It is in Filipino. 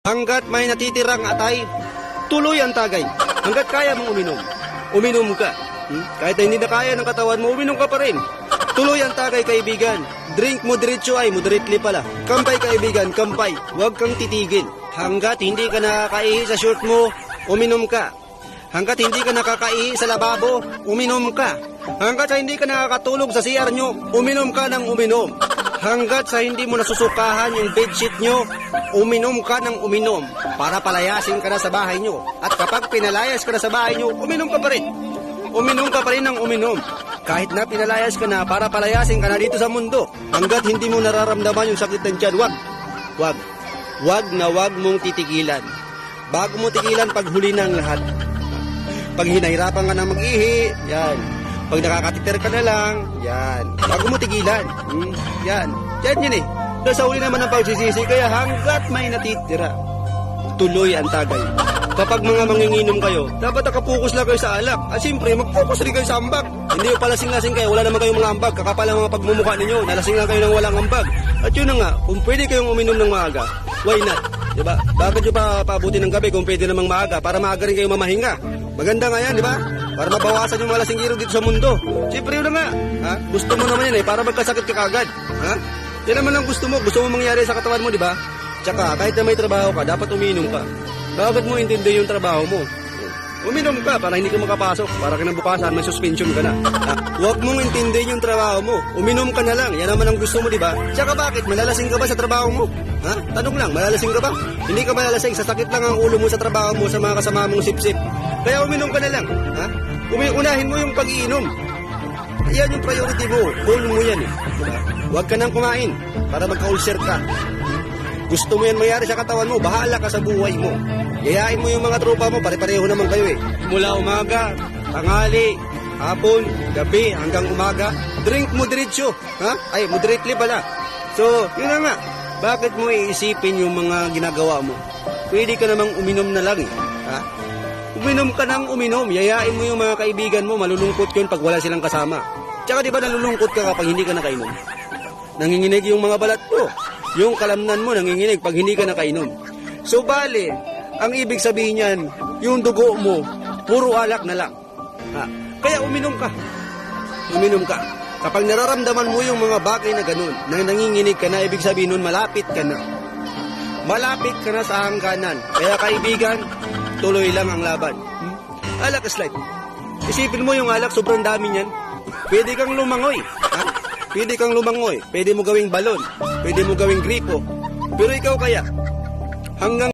Hanggat may natitirang atay, tuloy ang tagay. Hanggat kaya mong uminom, uminom ka. Kahit na hindi na kaya ng katawan mo, uminom ka pa rin. Tuloy ang tagay, kaibigan. Drink moderately ay moderately pala. Kampay, kaibigan, kampay. Huwag kang titigil. Hanggat hindi ka nakakaihi sa short mo, uminom ka. Hanggat hindi ka nakakaihi sa lababo, uminom ka. Hanggat sa hindi ka nakakatulog sa CR nyo, uminom ka ng uminom. Hanggat sa hindi mo nasusukahan yung bedsheet nyo, uminom ka ng uminom para palayasin ka na sa bahay nyo. At kapag pinalayas ka na sa bahay nyo, uminom ka pa rin. Uminom ka pa rin ng uminom. Kahit na pinalayas ka na para palayasin ka na dito sa mundo, hanggat hindi mo nararamdaman yung sakit ng tiyan, wag na wag mong titigilan. Bago mo tigilan, paghuli na ang lahat. Pag hinahirapan ka na mag-ihi, yan. Pag nakakatiter ka na lang, yan. Bago mo tigilan, yan. Yan eh. Dahil sa uli naman ang pagsisisi, kaya hanggat may natitira, tuloy ang tagay. Kapag mga manginginom kayo, dapat nakapokus lang kayo sa alak. At siyempre, mag-focus rin kayo sa ambag. Hindi yung palasing-lasing kayo, wala naman kayong mga ambag. Kakapal ang mga pagmumukha ninyo, nalasing lang kayo ng walang ambag. At yun na nga, kung pwede kayong uminom ng maaga, why not? Diba? Bakit nyo pa pabuti ng gabi kung pwede namang maaga para maaga rin kayo mamahinga? Maganda nga yan, di ba? Para mabawasan yung mga lasinggero dito sa mundo. Siyempre yun na nga. Ha? Gusto mo naman yan para magkasakit ka kagad. Ha? Yan naman ang gusto mo. Gusto mo mangyari sa katawan mo, di ba? Tsaka, kahit na may trabaho ka, dapat uminom ka. Bakit mo intindi yung trabaho mo? Uminom ka para hindi ka makapasok. Para kinabukasan, may suspension ka na. Ha? Huwag mong intindihin yung trabaho mo. Uminom ka na lang. Yan naman ang gusto mo, di ba? Tsaka bakit? Malalasing ka ba sa trabaho mo? Ha? Tanong lang, malalasing ka ba? Hindi ka malalasing. Sasakit lang ang ulo mo sa trabaho mo sa mga kasama mong sip-sip. Kaya uminom ka na lang. Ha? Unahin mo yung pag-iinom. Yan yung priority mo. Goal mo yan eh. Diba? Huwag ka nang kumain para magka-ulcer ka. Gusto mo yan mangyari sa katawan mo, bahala ka sa buhay mo. Yayain mo yung mga tropa mo, pare-pareho naman kayo eh. Mula umaga, tanghali, hapon, gabi, hanggang umaga, drink moderately. Ha? Ay, moderately pala. So, yun na nga. Bakit mo iisipin yung mga ginagawa mo? Pwede ka namang uminom na lang eh. Ha? Uminom ka ng uminom. Yayain mo yung mga kaibigan mo, malulungkot yun pag wala silang kasama. Tsaka di ba nalulungkot ka kapag hindi ka nakainom? Nanginginig yung mga balat mo. Yung kalamnan mo nanginginig pag hindi ka nakainom. So bale, ang ibig sabihin niyan, yung dugo mo, puro alak na lang. Ha? Kaya uminom ka. Uminom ka. Kapag nararamdaman mo yung mga bagay na ganun, na nanginginig ka na, ibig sabihin nun, malapit ka na. Malapit ka na sa hangganan. Kaya kaibigan, tuloy lang ang laban. Alak is life. Isipin mo yung alak, sobrang dami niyan. Pwede kang lumangoy. Ha? Pwede kang lumangoy. Pwede mo gawing balon. Pwede mo gawing gripo. Pero ikaw kaya, hanggang